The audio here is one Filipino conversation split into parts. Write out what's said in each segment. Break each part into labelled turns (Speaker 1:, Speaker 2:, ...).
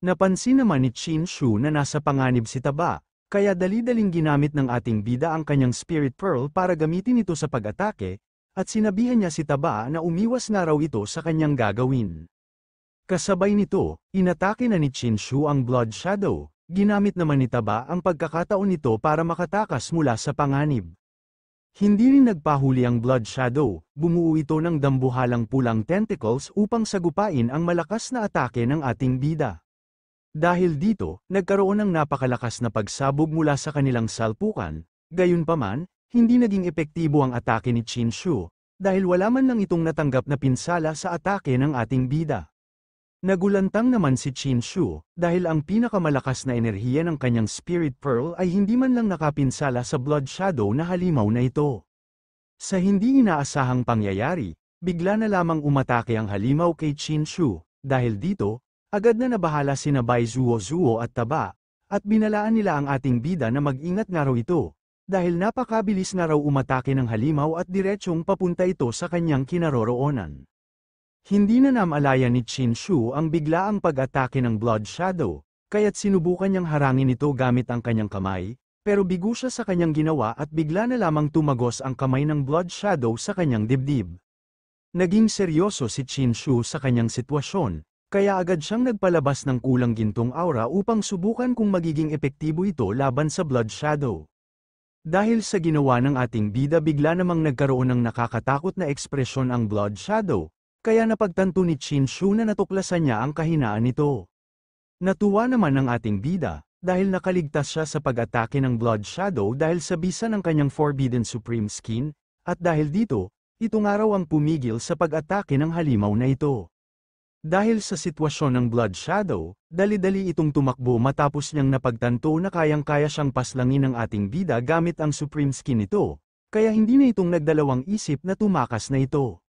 Speaker 1: Napansin naman ni Chin Shu na nasa panganib si Taba, kaya dali-daling ginamit ng ating bida ang kanyang Spirit Pearl para gamitin ito sa pag-atake, at sinabihan niya si Taba na umiwas na raw ito sa kanyang gagawin. Kasabay nito, inatake na ni Chin Shu ang Blood Shadow, ginamit naman ni Taba ang pagkakataon nito para makatakas mula sa panganib. Hindi rin nagpahuli ang Blood Shadow, bumuo ito ng dambuhalang pulang tentacles upang sagupain ang malakas na atake ng ating bida. Dahil dito, nagkaroon ng napakalakas na pagsabog mula sa kanilang salpukan, gayunpaman, hindi naging epektibo ang atake ni Chin Shu, dahil wala man lang itong natanggap na pinsala sa atake ng ating bida. Nagulantang naman si Chin Shu, dahil ang pinakamalakas na enerhiya ng kanyang Spirit Pearl ay hindi man lang nakapinsala sa Blood Shadow na halimaw na ito. Sa hindi inaasahang pangyayari, bigla na lamang umatake ang halimaw kay Chin Shu, dahil dito, agad na nabahala sina Bai Zuo at Taba, at binalaan nila ang ating bida na mag-ingat nga raw ito, dahil napakabilis nga raw umatake ng halimaw at diretsyong papunta ito sa kanyang kinaroroonan. Hindi na namalaya ni Chin Shu ang biglaang pag-atake ng Blood Shadow, kaya't sinubukan niyang harangin ito gamit ang kanyang kamay, pero bigo siya sa kanyang ginawa at bigla na lamang tumagos ang kamay ng Blood Shadow sa kanyang dibdib. Naging seryoso si Chin Shu sa kanyang sitwasyon, kaya agad siyang nagpalabas ng kulang gintong aura upang subukan kung magiging epektibo ito laban sa Blood Shadow. Dahil sa ginawa ng ating bida bigla namang nagkaroon ng nakakatakot na ekspresyon ang Blood Shadow, kaya napagtanto ni Chin Shu na natuklasan niya ang kahinaan nito. Natuwa naman ang ating bida, dahil nakaligtas siya sa pag-atake ng Blood Shadow dahil sa bisa ng kanyang Forbidden Supreme Skin, at dahil dito, ito nga raw ang pumigil sa pag-atake ng halimaw na ito. Dahil sa sitwasyon ng Blood Shadow, dali-dali itong tumakbo matapos niyang napagtanto na kayang-kaya siyang paslangin ng ating bida gamit ang Supreme Skin nito, kaya hindi na itong nagdalawang isip na tumakas na ito.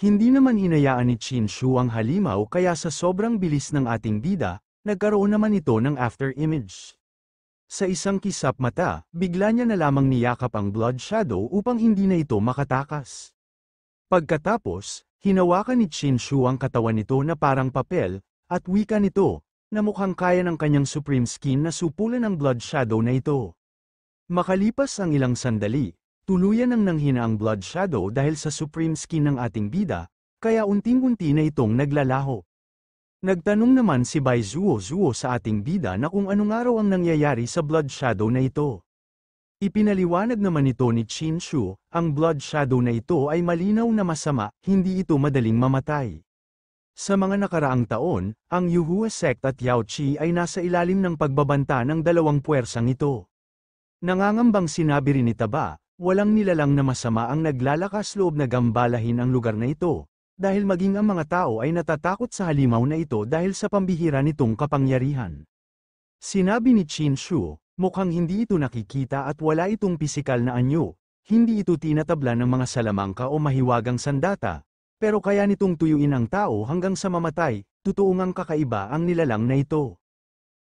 Speaker 1: Hindi naman hinayaan ni Chin Shu ang halimaw kaya sa sobrang bilis ng ating bida, nagkaroon naman ito ng after image. Sa isang kisap mata, bigla niya na lamang niyakap ang Blood Shadow upang hindi na ito makatakas. Pagkatapos, hinawakan ni Chin Shu ang katawan nito na parang papel, at wika nito, na mukhang kaya ng kanyang Supreme Skin na supulan ang Blood Shadow na ito. Makalipas ang ilang sandali, tuluyan nang nanghina ang Blood Shadow dahil sa Supreme Skin ng ating bida, kaya unting-unti na itong naglalaho. Nagtanong naman si Bai Zuo sa ating bida na kung anong araw ang nangyayari sa Blood Shadow na ito. Ipinaliwanag naman ito ni Chin Shu, ang Blood Shadow na ito ay malinaw na masama, hindi ito madaling mamatay. Sa mga nakaraang taon, ang Yuhua sect at Yao Qi ay nasa ilalim ng pagbabanta ng dalawang puwersang ito. Nangangambang sinabi rin ni Taba, walang nilalang na masama ang naglalakas loob na gambalahin ang lugar na ito, dahil maging ang mga tao ay natatakot sa halimaw na ito dahil sa pambihira nitong kapangyarihan. Sinabi ni Chin Shu, mukhang hindi ito nakikita at wala itong pisikal na anyo, hindi ito tinatabla ng mga salamangka o mahiwagang sandata, pero kaya nitong tuyuin ang tao hanggang sa mamatay, totoo ngang kakaiba ang nilalang na ito.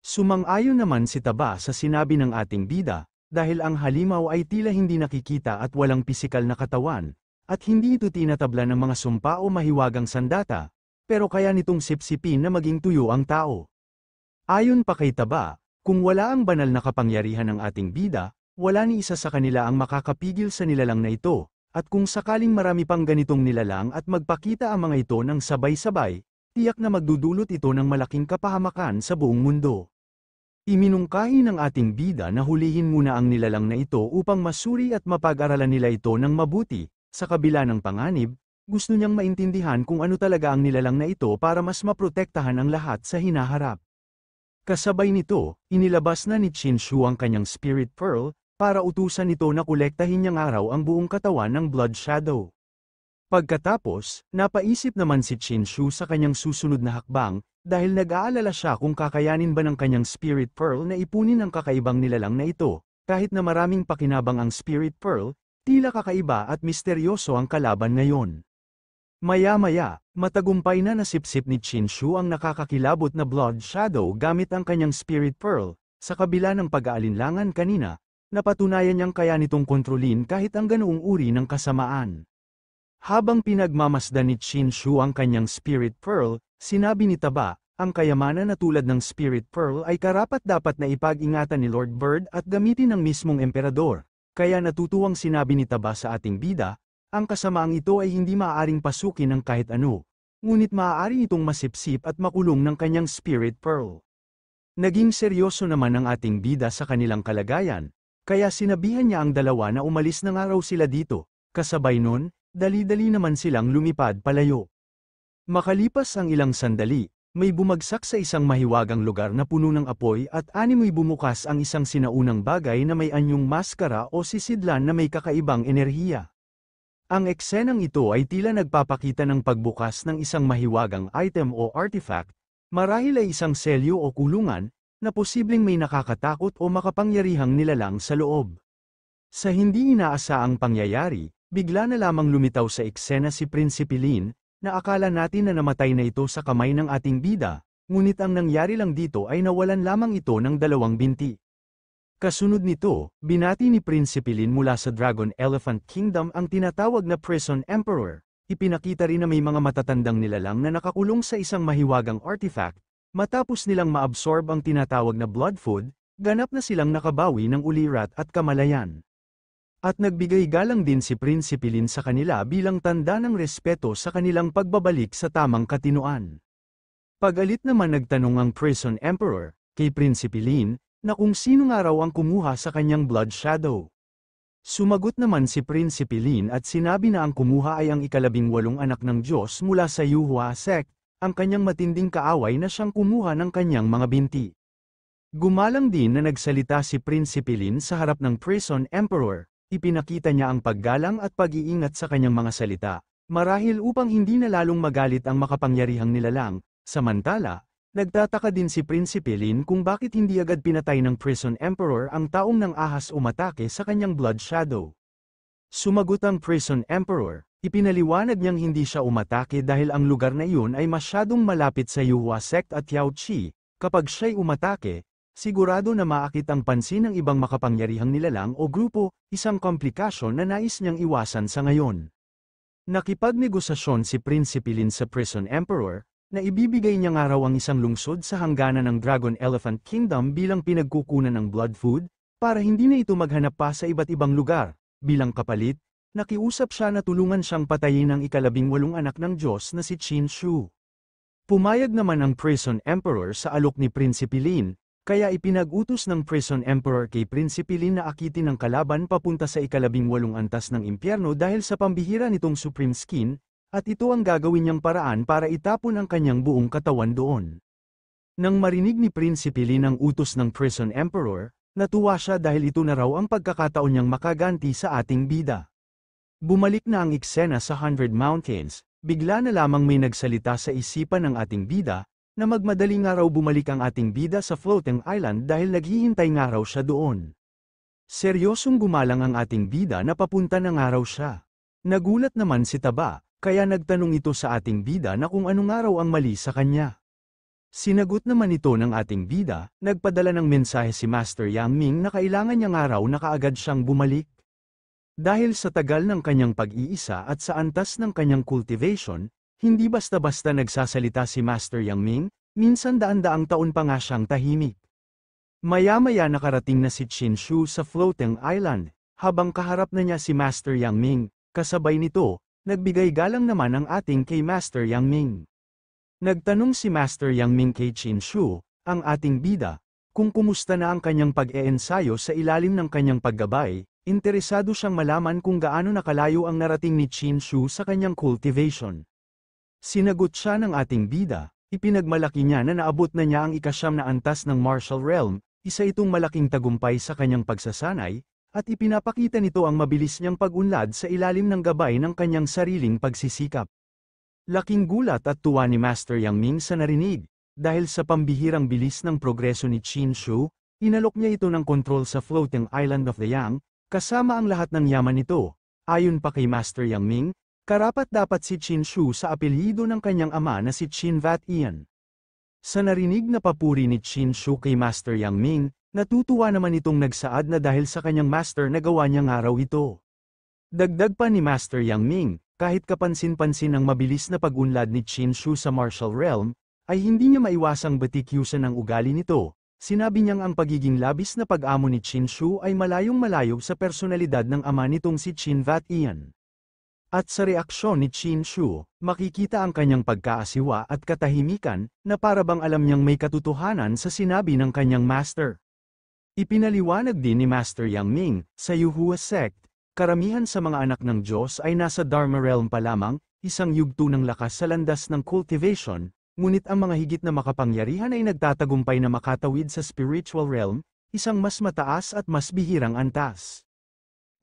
Speaker 1: Sumang-ayon naman si Taba sa sinabi ng ating bida, dahil ang halimaw ay tila hindi nakikita at walang pisikal na katawan, at hindi ito tinatabla ng mga sumpa o mahiwagang sandata, pero kaya nitong sipsipin na maging tuyo ang tao. Ayon pa kay Taba, kung wala ang banal na kapangyarihan ng ating bida, wala ni isa sa kanila ang makakapigil sa nilalang na ito, at kung sakaling marami pang ganitong nilalang at magpakita ang mga ito ng sabay-sabay, tiyak na magdudulot ito ng malaking kapahamakan sa buong mundo. Iminungkahi ng ating bida na hulihin muna ang nilalang na ito upang masuri at mapag-aralan nila ito ng mabuti, sa kabila ng panganib, gusto niyang maintindihan kung ano talaga ang nilalang na ito para mas maprotektahan ang lahat sa hinaharap. Kasabay nito, inilabas na ni Chin Shu ang kanyang Spirit Pearl, para utusan ito na kolektahin niyang araw ang buong katawan ng Blood Shadow. Pagkatapos, napaisip naman si Chin Shu sa kanyang susunod na hakbang, dahil nag-aalala siya kung kakayanin ba ng kanyang Spirit Pearl na ipunin ang kakaibang nilalang na ito, kahit na maraming pakinabang ang Spirit Pearl, tila kakaiba at misteryoso ang kalaban ngayon. Maya-maya, matagumpay na nasipsip ni Chin Shu ang nakakakilabot na Blood Shadow gamit ang kanyang Spirit Pearl, sa kabila ng pag-aalinlangan kanina, napatunayan niyang kaya nitong kontrolin kahit ang ganoong uri ng kasamaan. Habang pinagmamasdan ni Chin Shu ang kanyang Spirit Pearl, sinabi ni Taba, ang kayamanan na tulad ng Spirit Pearl ay karapat-dapat na ipag-ingatan ni Lord Bird at gamitin ng mismong emperador, kaya natutuwang sinabi ni Taba sa ating bida, ang kasamaang ito ay hindi maaaring pasukin ng kahit ano, ngunit maaari itong masipsip at makulong ng kanyang Spirit Pearl. Naging seryoso naman ang ating bida sa kanilang kalagayan, kaya sinabihan niya ang dalawa na umalis na nga raw sila dito, kasabay nun, dali-dali naman silang lumipad palayo. Makalipas ang ilang sandali, may bumagsak sa isang mahiwagang lugar na puno ng apoy at animoy bumukas ang isang sinaunang bagay na may anyong maskara o sisidlan na may kakaibang enerhiya. Ang eksenang ito ay tila nagpapakita ng pagbukas ng isang mahiwagang item o artifact, marahil ay isang selyo o kulungan, na posibleng may nakakatakot o makapangyarihang nilalang sa loob. Sa hindi inaasaang pangyayari, bigla na lamang lumitaw sa eksena si Prinsipe Lin, na akala natin na namatay na ito sa kamay ng ating bida, ngunit ang nangyari lang dito ay nawalan lamang ito ng dalawang binti. Kasunod nito, binati ni Prinsipe Lin mula sa Dragon Elephant Kingdom ang tinatawag na Prison Emperor. Ipinakita rin na may mga matatandang nilalang na nakakulong sa isang mahiwagang artifact, matapos nilang maabsorb ang tinatawag na blood food, ganap na silang nakabawi ng ulirat at kamalayan. At nagbigay galang din si Prinsipe Lin sa kanila bilang tanda ng respeto sa kanilang pagbabalik sa tamang katinoan. Pag-alit naman nagtanong ang Prison Emperor, kay Prinsipe Lin, na kung sino nga raw ang kumuha sa kanyang blood shadow. Sumagot naman si Prinsipe Lin at sinabi na ang kumuha ay ang ika-18 anak ng Diyos mula sa Yuhua sect, ang kanyang matinding kaaway na siyang kumuha ng kanyang mga binti. Gumalang din na nagsalita si Prinsipe Lin sa harap ng Prison Emperor, ipinakita niya ang paggalang at pag-iingat sa kanyang mga salita, marahil upang hindi na lalong magalit ang makapangyarihang nilalang. Samantala, nagtataka din si Prinsipe Lin kung bakit hindi agad pinatay ng Prison Emperor ang taong nang ahas umatake sa kanyang blood shadow. Sumagot ang Prison Emperor, ipinaliwanag niyang hindi siya umatake dahil ang lugar na iyon ay masyadong malapit sa Yuhua sect at Yao Qi. Kapag siya'y umatake, sigurado na maakit ang pansin ng ibang makapangyarihang nilalang o grupo, isang komplikasyon na nais niyang iwasan sa ngayon. Nakipagnegosasyon si Prinsipe Lin sa Prison Emperor, na ibibigay niya nga raw ang isang lungsod sa hangganan ng Dragon Elephant Kingdom bilang pinagkukunan ng blood food, para hindi na ito maghanap pa sa iba't ibang lugar. Bilang kapalit, nakiusap siya na tulungan siyang patayin ang ika-18 anak ng Diyos na si Qin Shu. Pumayag naman ang Prison Emperor sa alok ni Prinsipe Lin, kaya ipinag-utos ng Prison Emperor kay Prinsipe Lin na akitin ang kalaban papunta sa ika-18 antas ng impyerno dahil sa pambihira nitong Supreme Skin, at ito ang gagawin niyang paraan para itapon ang kanyang buong katawan doon. Nang marinig ni Prinsipe Lin ang utos ng Prison Emperor, natuwa siya dahil ito na raw ang pagkakataon niyang makaganti sa ating bida. Bumalik na ang eksena sa 100 Mountains, bigla na lamang may nagsalita sa isipan ng ating bida, na magmadali nga raw bumalik ang ating bida sa Floating Island dahil naghihintay nga raw siya doon. Seryosong gumalang ang ating bida na papunta na nga raw siya. Nagulat naman si Taba, kaya nagtanong ito sa ating bida na kung anong araw ang mali sa kanya. Sinagot naman ito ng ating bida, nagpadala ng mensahe si Master Yang Ming na kailangan niya nga raw na kaagad siyang bumalik. Dahil sa tagal ng kanyang pag-iisa at sa antas ng kanyang cultivation, hindi basta-basta nagsasalita si Master Yang Ming, minsan daan-daang taon pa nga siyang tahimik. Maya-maya nakarating na si Qin Shu sa Floating Island, habang kaharap na niya si Master Yang Ming, kasabay nito, nagbigay galang naman ang ating kay Master Yang Ming. Nagtanong si Master Yang Ming kay Qin Shu, ang ating bida, kung kumusta na ang kanyang pag-eensayo sa ilalim ng kanyang paggabay, interesado siyang malaman kung gaano nakalayo ang narating ni Qin Shu sa kanyang cultivation. Sinagot siya ng ating bida, ipinagmalaki niya na naabot na niya ang ika-9 na antas ng Martial Realm, isa itong malaking tagumpay sa kanyang pagsasanay, at ipinapakita nito ang mabilis niyang pag-unlad sa ilalim ng gabay ng kanyang sariling pagsisikap. Laking gulat at tuwa ni Master Yang Ming sa narinig, dahil sa pambihirang bilis ng progreso ni Qin Shu, inalok niya ito ng kontrol sa Floating Island of the Yang, kasama ang lahat ng yaman nito. Ayon pa kay Master Yang Ming, karapat-dapat si Qin Shu sa apelyido ng kanyang ama na si Qin Vat Ian. Sa narinig na papuri ni Qin Shu kay Master Yang Ming, natutuwa naman itong nagsaad na dahil sa kanyang master nagawa niya nga raw ito. Dagdag pa ni Master Yang Ming, kahit kapansin-pansin ang mabilis na pag-unlad ni Qin Shu sa Martial Realm, ay hindi niya maiwasang batikyusan ang ugali nito. Sinabi niyang ang pagiging labis na pag-amo ni Qin Shu ay malayong-malayo sa personalidad ng ama nitong si Qin Vat-ian. At sa reaksyon ni Qin Shu, makikita ang kanyang pagkaasiwa at katahimikan, na parabang alam niyang may katotohanan sa sinabi ng kanyang master. Ipinaliwanag din ni Master Yang Ming, sa Yuhua sect, karamihan sa mga anak ng Diyos ay nasa Dharma realm pa lamang, isang yugto ng lakas sa landas ng cultivation, ngunit ang mga higit na makapangyarihan ay nagtatagumpay na makatawid sa spiritual realm, isang mas mataas at mas bihirang antas.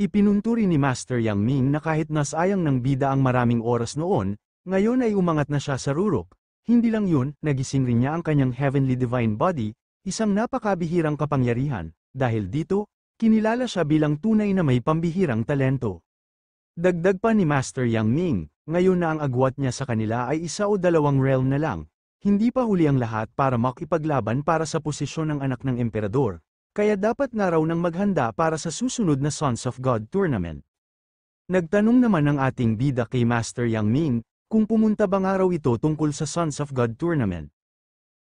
Speaker 1: Ipinunturi ni Master Yang Ming na kahit nasayang ng bida ang maraming oras noon, ngayon ay umangat na siya sa rurok. Hindi lang yun, nagising rin niya ang kanyang heavenly divine body, isang napakabihirang kapangyarihan. Dahil dito, kinilala siya bilang tunay na may pambihirang talento. Dagdag pa ni Master Yang Ming, ngayon na ang agwat niya sa kanila ay isa o dalawang realm na lang, hindi pa huli ang lahat para makipaglaban para sa posisyon ng anak ng emperador, kaya dapat nga raw nang maghanda para sa susunod na Sons of God tournament. Nagtanong naman ang ating bida kay Master Yang Ming, kung pumunta ba nga raw ito tungkol sa Sons of God tournament.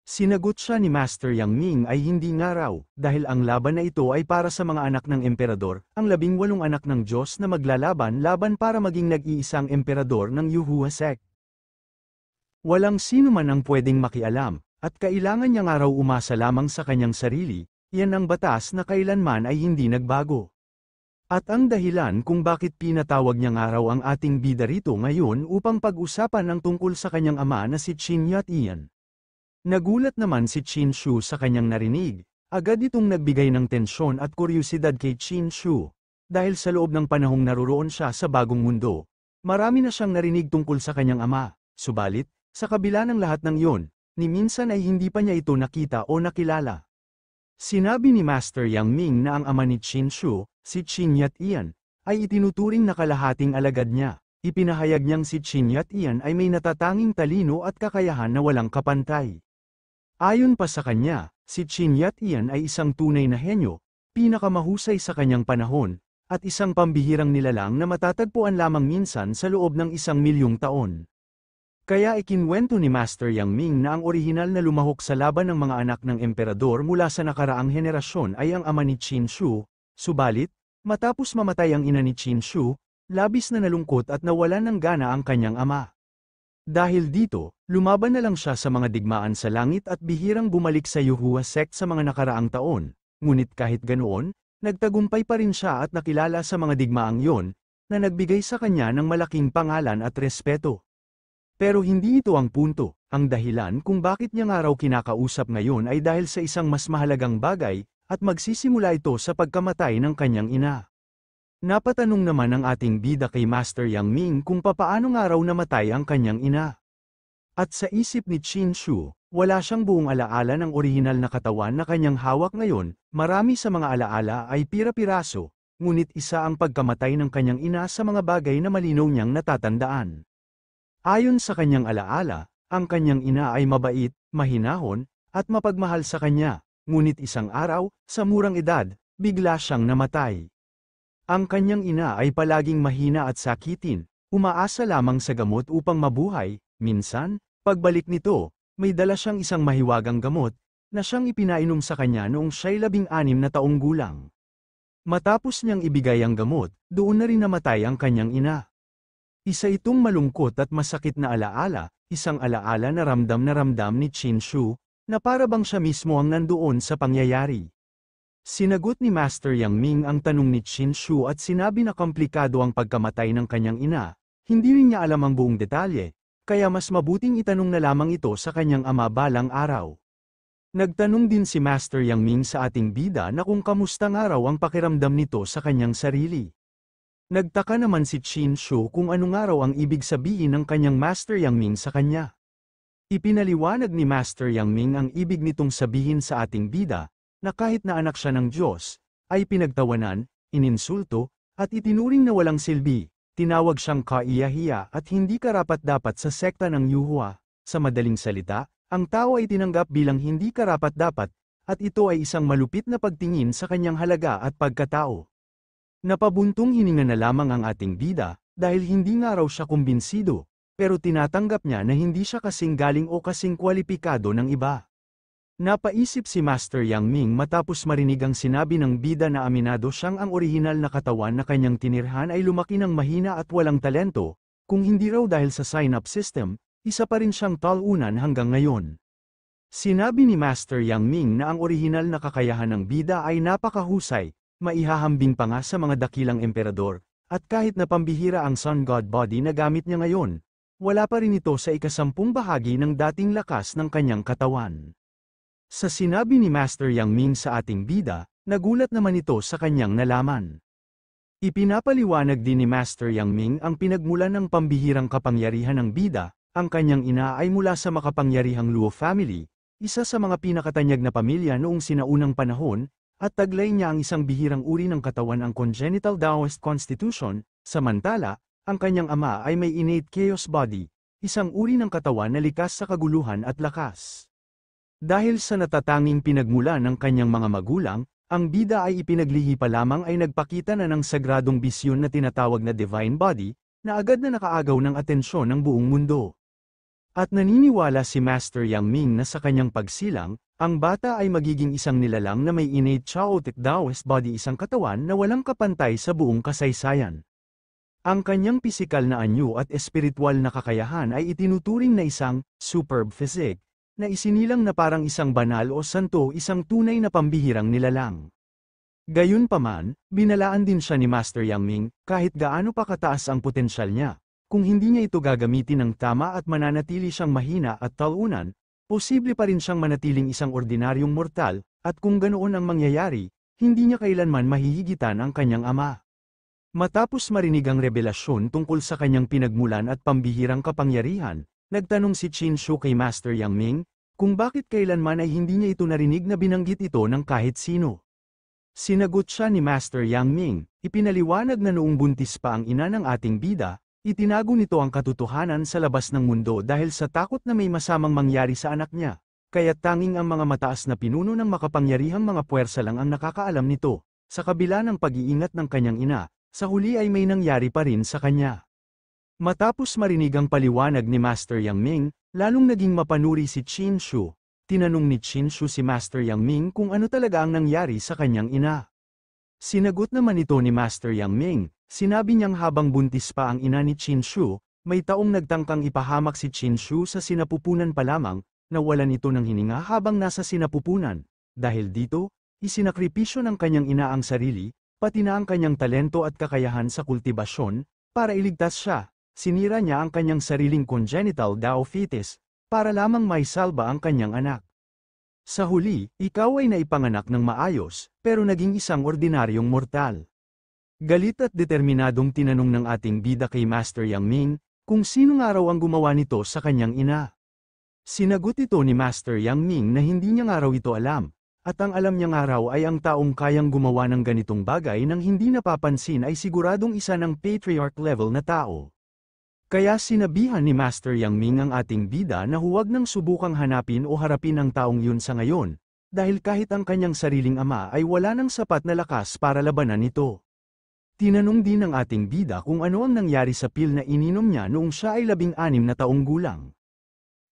Speaker 1: Sinagot siya ni Master Yang Ming ay hindi nga raw, dahil ang laban na ito ay para sa mga anak ng emperador, ang 18 anak ng Diyos na maglalaban-laban para maging nag-iisang emperador ng Yuhua sect. Walang sino man ang pwedeng makialam, at kailangan niya nga raw umasa lamang sa kanyang sarili, yan ang batas na kailanman ay hindi nagbago. At ang dahilan kung bakit pinatawag niya nga raw ang ating bida rito ngayon upang pag-usapan ang tungkol sa kanyang ama na si Qin Vat-ian. Nagulat naman si Qin Shu sa kanyang narinig, agad itong nagbigay ng tensyon at kuryusidad kay Qin Shu. Dahil sa loob ng panahong naruroon siya sa bagong mundo, marami na siyang narinig tungkol sa kanyang ama, subalit, sa kabila ng lahat ng iyon, ni minsan ay hindi pa niya ito nakita o nakilala. Sinabi ni Master Yang Ming na ang ama ni Qin Shu, si Qin Vat-ian, ay itinuturing na kalahating alagad niya. Ipinahayag niyang si Qin Vat-ian ay may natatanging talino at kakayahan na walang kapantay. Ayon pa sa kanya, si Qin Vat-ian ay isang tunay na henyo, pinakamahusay sa kanyang panahon, at isang pambihirang nilalang na matatagpuan lamang minsan sa loob ng 1,000,000 taon. Kaya ikinwento ni Master Yang Ming na ang orihinal na lumahok sa laban ng mga anak ng emperador mula sa nakaraang henerasyon ay ang ama ni Qin Shu, subalit, matapos mamatay ang ina ni Qin Shu, labis na nalungkot at nawalan ng gana ang kanyang ama. Dahil dito, lumaban na lang siya sa mga digmaan sa langit at bihirang bumalik sa Yuhua sect sa mga nakaraang taon, ngunit kahit ganoon, nagtagumpay pa rin siya at nakilala sa mga digmaang yon, na nagbigay sa kanya ng malaking pangalan at respeto. Pero hindi ito ang punto, ang dahilan kung bakit niya nga raw kinakausap ngayon ay dahil sa isang mas mahalagang bagay, at magsisimula ito sa pagkamatay ng kanyang ina. Napatanong naman ang ating bida kay Master Yang Ming kung papaano nga raw namatay ang kanyang ina. At sa isip ni Qin Shu, wala siyang buong alaala ng orihinal na katawan na kanyang hawak ngayon, marami sa mga alaala ay pira-piraso, ngunit isa ang pagkamatay ng kanyang ina sa mga bagay na malinaw niyang natatandaan. Ayon sa kanyang alaala, ang kanyang ina ay mabait, mahinahon, at mapagmahal sa kanya, ngunit isang araw, sa murang edad, bigla siyang namatay. Ang kanyang ina ay palaging mahina at sakitin, umaasa lamang sa gamot upang mabuhay. Minsan, pagbalik nito, may dala siyang isang mahiwagang gamot, na siyang ipinainom sa kanya noong siya'y 16 na taong gulang. Matapos niyang ibigay ang gamot, doon na rin namatay ang kanyang ina. Isa itong malungkot at masakit na alaala, isang alaala na ramdam ni Qin Shu, na parabang siya mismo ang nandoon sa pangyayari. Sinagot ni Master Yang Ming ang tanong ni Qin Shu at sinabi na komplikado ang pagkamatay ng kanyang ina, hindi rin niya alam ang buong detalye, kaya mas mabuting itanong na lamang ito sa kanyang ama balang araw. Nagtanong din si Master Yang Ming sa ating bida na kung kamusta nga raw ang pakiramdam nito sa kanyang sarili. Nagtaka naman si Qin Shu kung ano nga raw ang ibig sabihin ng kanyang Master Yang Ming sa kanya. Ipinaliwanag ni Master Yang Ming ang ibig nitong sabihin sa ating bida, na kahit na anak siya ng Diyos, ay pinagtawanan, ininsulto, at itinuring na walang silbi, tinawag siyang kaiyahiya at hindi karapat-dapat sa sekta ng Yuhua. Sa madaling salita, ang tao ay tinanggap bilang hindi karapat-dapat, at ito ay isang malupit na pagtingin sa kanyang halaga at pagkatao. Napabuntong hininga na lamang ang ating bida, dahil hindi nga raw siya kumbinsido, pero tinatanggap niya na hindi siya kasing galing o kasing kwalipikado ng iba. Napaisip si Master Yang Ming matapos marinig ang sinabi ng bida na aminado siyang ang orihinal na katawan na kanyang tinirhan ay lumaki ng mahina at walang talento, kung hindi raw dahil sa sign-up system, isa pa rin siyang talunan hanggang ngayon. Sinabi ni Master Yang Ming na ang orihinal na kakayahan ng bida ay napakahusay, maihahambing pa nga sa mga dakilang emperador, at kahit na pambihira ang Sun God Body na gamit niya ngayon, wala pa rin ito sa ikasampung bahagi ng dating lakas ng kanyang katawan. Sa sinabi ni Master Yang Ming sa ating bida, nagulat naman ito sa kanyang nalaman. Ipinapaliwanag din ni Master Yang Ming ang pinagmulan ng pambihirang kapangyarihan ng bida, ang kanyang ina ay mula sa makapangyarihang Luo family, isa sa mga pinakatanyag na pamilya noong sinaunang panahon, at taglay niya ang isang bihirang uri ng katawan ang congenital Taoist constitution, samantala, ang kanyang ama ay may innate chaos body, isang uri ng katawan na likas sa kaguluhan at lakas. Dahil sa natatanging pinagmula ng kanyang mga magulang, ang bida ay ipinaglihi pa lamang ay nagpakita na ng sagradong bisyon na tinatawag na divine body, na agad na nakaagaw ng atensyon ng buong mundo. At naniniwala si Master Yang Ming na sa kanyang pagsilang, ang bata ay magiging isang nilalang na may innate chaotic Taoist body, isang katawan na walang kapantay sa buong kasaysayan. Ang kanyang pisikal na anyo at espiritual na kakayahan ay itinuturing na isang superb physique, na isinilang na parang isang banal o santo, isang tunay na pambihirang nilalang. Gayunpaman, binalaan din siya ni Master Yang Ming, kahit gaano pa kataas ang potensyal niya, kung hindi niya ito gagamitin ng tama at mananatili siyang mahina at talunan, posible pa rin siyang manatiling isang ordinaryong mortal, at kung ganoon ang mangyayari, hindi niya kailanman mahihigitan ang kanyang ama. Matapos marinig ang revelasyon tungkol sa kanyang pinagmulan at pambihirang kapangyarihan, nagtanong si Qin Shu kay Master Yang Ming, kung bakit kailanman ay hindi niya ito narinig na binanggit ito ng kahit sino. Sinagot siya ni Master Yang Ming, ipinaliwanag na noong buntis pa ang ina ng ating bida, itinago nito ang katotohanan sa labas ng mundo dahil sa takot na may masamang mangyari sa anak niya, kaya tanging ang mga mataas na pinuno ng makapangyarihang mga puwersa lang ang nakakaalam nito. Sa kabila ng pag-iingat ng kanyang ina, sa huli ay may nangyari pa rin sa kanya. Matapos marinig ang paliwanag ni Master Yang Ming, lalong naging mapanuri si Qin Shu. Tinanong ni Qin Shu si Master Yang Ming kung ano talaga ang nangyari sa kanyang ina. Sinagot naman ito ni Master Yang Ming, sinabi niyang habang buntis pa ang ina ni Qin Shu, may taong nagtangkang ipahamak si Qin Shu sa sinapupunan pa lamang, nawalan ito ng hininga habang nasa sinapupunan. Dahil dito, isinakripisyo ng kanyang ina ang sarili, pati na ang kanyang talento at kakayahan sa kultibasyon, para iligtas siya. Sinira niya ang kanyang sariling congenital Dao fetus, para lamang maisalba ang kanyang anak. Sa huli, ikaw ay naipanganak ng maayos, pero naging isang ordinaryong mortal. Galit at determinadong tinanong ng ating bida kay Master Yang Ming, kung sino nga raw ang gumawa nito sa kanyang ina. Sinagot ito ni Master Yang Ming na hindi niya nga raw ito alam, at ang alam niya nga raw ay ang taong kayang gumawa ng ganitong bagay nang hindi napapansin ay siguradong isa ng patriarch level na tao. Kaya sinabihan ni Master Yang Ming ang ating bida na huwag nang subukang hanapin o harapin ang taong yun sa ngayon, dahil kahit ang kanyang sariling ama ay wala nang sapat na lakas para labanan ito. Tinanong din ng ating bida kung ano ang nangyari sa pil na ininom niya noong siya ay 16 na taong gulang.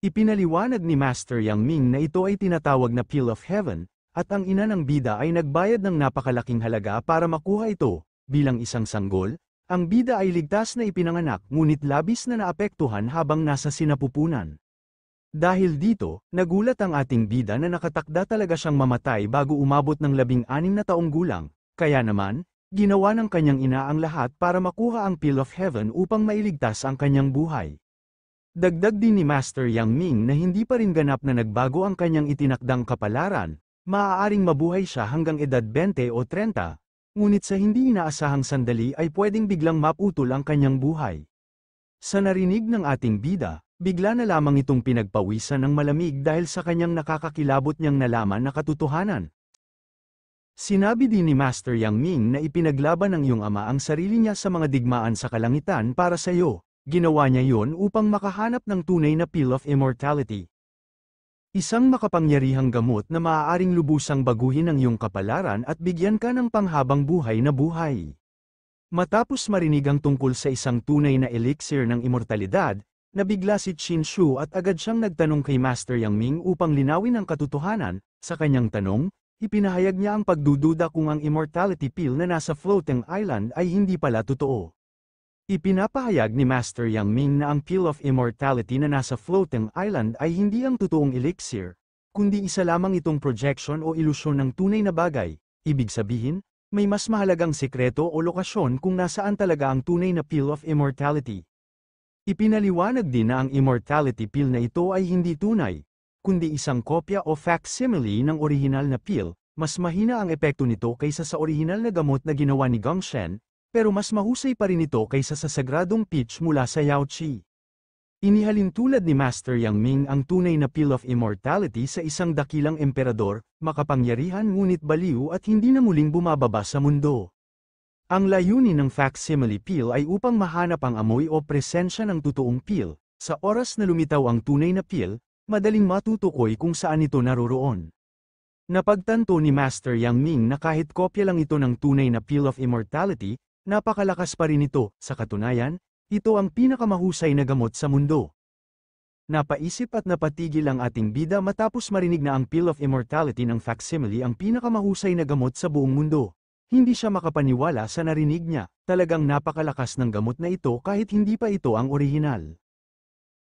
Speaker 1: Ipinaliwanag ni Master Yang Ming na ito ay tinatawag na Pill of Heaven, at ang ina ng bida ay nagbayad ng napakalaking halaga para makuha ito. Bilang isang sanggol, ang bida ay ligtas na ipinanganak ngunit labis na naapektuhan habang nasa sinapupunan. Dahil dito, nagulat ang ating bida na nakatakda talaga siyang mamatay bago umabot ng 16 na taong gulang, kaya naman, ginawa ng kanyang ina ang lahat para makuha ang Pill of Heaven upang mailigtas ang kanyang buhay. Dagdag din ni Master Yang Ming na hindi pa rin ganap na nagbago ang kanyang itinakdang kapalaran, maaaring mabuhay siya hanggang edad 20 o 30, ngunit sa hindi inaasahang sandali ay pwedeng biglang maputol ang kanyang buhay. Sa narinig ng ating bida, bigla na lamang itong pinagpawisan ng malamig dahil sa kanyang nakakakilabot niyang nalaman na katotohanan. Sinabi din ni Master Yang Ming na ipinaglaban ng iyong ama ang sarili niya sa mga digmaan sa kalangitan para sa iyo. Ginawa niya yon upang makahanap ng tunay na Pill of Immortality. Isang makapangyarihang gamot na maaaring lubusang baguhin ang iyong kapalaran at bigyan ka ng panghabang buhay na buhay. Matapos marinig ang tungkol sa isang tunay na elixir ng immortalidad, Nabigla si Qin Shu at agad siyang nagtanong kay Master Yang Ming upang linawin ang katotohanan. Sa kanyang tanong, ipinahayag niya ang pagdududa kung ang immortality pill na nasa floating island ay hindi pala totoo. Ipinapahayag ni Master Yang Ming na ang pill of immortality na nasa floating island ay hindi ang totoong elixir, kundi isa lamang itong projection o ilusyon ng tunay na bagay. Ibig sabihin, may mas mahalagang sekreto o lokasyon kung nasaan talaga ang tunay na pill of immortality. Ipinaliwanag din na ang immortality pill na ito ay hindi tunay, kundi isang kopya o facsimile ng orihinal na pill. Mas mahina ang epekto nito kaysa sa orihinal na gamot na ginawa ni Gongshen, pero mas mahusay pa rin ito kaysa sa sagradong peach mula sa Yaoqi. Inihalin tulad ni Master Yang Ming ang tunay na pill of immortality sa isang dakilang emperador, makapangyarihan ngunit baliw at hindi na muling bumababa sa mundo. Ang layunin ng facsimile pill ay upang mahanap ang amoy o presensya ng totoong pill. Sa oras na lumitaw ang tunay na pill, madaling matutukoy kung saan ito naroroon. Napagtanto ni Master Yang Ming na kahit kopya lang ito ng tunay na pill of immortality, napakalakas pa rin ito. Sa katunayan, ito ang pinakamahusay na gamot sa mundo. Napaisip at napatigil ang ating bida matapos marinig na ang pill of immortality ng facsimile ang pinakamahusay na gamot sa buong mundo. Hindi siya makapaniwala sa narinig niya, talagang napakalakas ng gamot na ito kahit hindi pa ito ang orihinal.